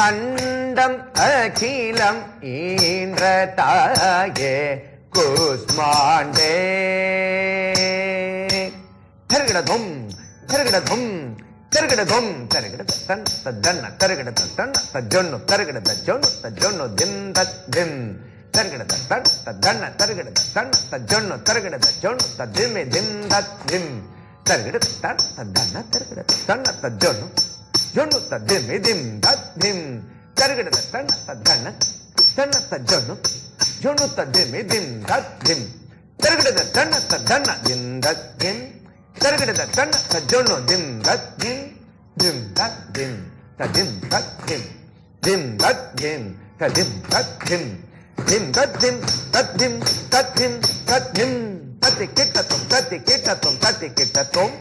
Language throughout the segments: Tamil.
அண்டம் அகிலம் ஈன்ற தாயே கூஸ்மாண்டே தருகிடதும் தருகிடதும் தருகிடதும் தருகிட தன் தன்ன தருகிட தன் தஜொன்னு தருகிட தஜொன்னு தஜொன்னு தின் தின் தருகிட தன் தன்ன தருகிட தன் தஜொன்னு தருகிட தஜொன்னு ததிமே தின் தின் தருகிட தன் தன்ன தருகிட தன் தஜொன்னு ஜொன்னு ததிமே தின் தின் தருகிட தன் தன்ன தன்ன தஜொன்னு ஜொன்னு ததிமே தின் தின் தருகிட தன் தன்ன தின் தின் தருகிட தன் தஜொன்னு தின் தின் தின் தின் ததிம் ததிம் தின் தின் ததிம் ததிம் தின் ததிம் ததிம் ததிம் ததிம் தத்தி கிட்டத்தும் தத்தி கிட்டத்தும் தத்தி கிட்டத்தும்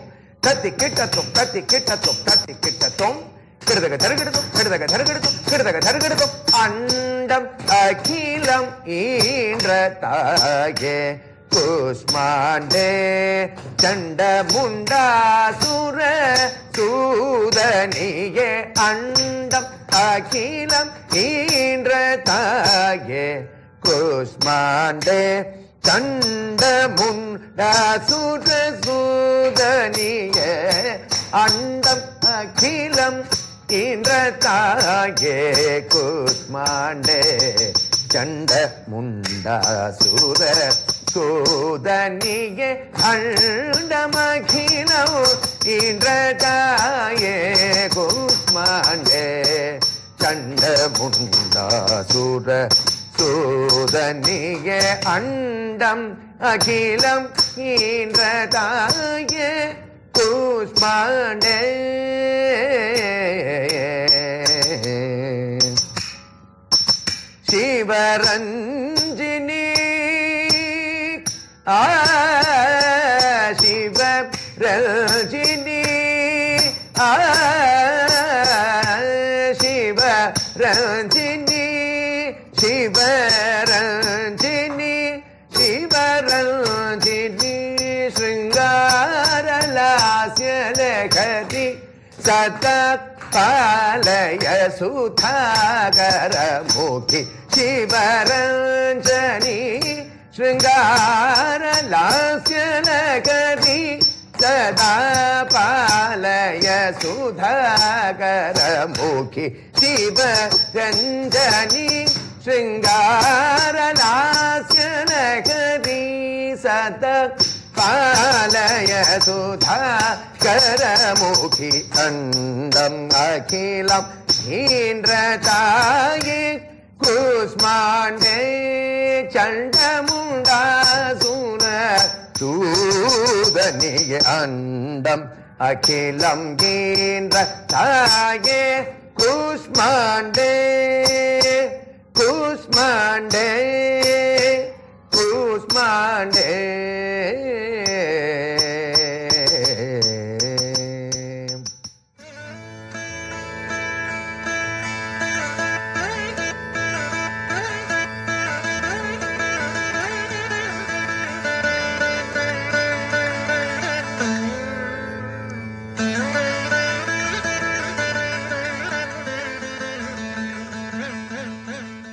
தத்தி கிட்டத்தும் தத்தி கிட்டத்தும் தத்தி கிட்டத்தும் கிருதக தருகிடதும் கிருதக தருகிடதும் கிருதக தருகிடதும் அண்டம் அகிலம் ஈன்ற தாயே கூஸ்மாண்டே சண்ட முண்டாசுர சூதனியே அண்டம் அகிலம் ஈன்ற தாயே கூஸ்மாண்டே சண்ட முண்டாசுர சூதனியே அண்டம் அகிலம் ஈன்ற தாயே கூஸ்மாண்டே சண்ட முண்டாசுர சோதனியே அண்டமகிலம் ஈன்ற தாயே கூஸ்மாண்டே சண்ட முண்டாசுர சோதனியே அண்டம் அகிலம் ஈன்ற தாயே கூஸ்மாண்டே சிவரஞ்சினி சிவரஞ்சினி சிவரஞ்சினி சிவரஞ்சினி சிவரஞ்சினி ஸ்ருங்காரலாஸ்யலகதி சத பாலய சுதாகர முகி சிவரஞ்சனி ஸ்ருங்காரலாஸ்யலகதி சதா பாலய சுதாகர முகி சிவரஞ்சனி ஸ்ருங்காரலாஸ்யலகதி சதா பாலய சுதாகரமுகி அண்டம் அகிலம் ஈன்ற தாயே கூஸ்மாண்டே சண்டமுண்டாசுர சூதனிய அண்டம் அகிலம் ஈன்ற தாயே கூஸ்மாண்டே கூஸ்மாண்டே கூஸ்மாண்டே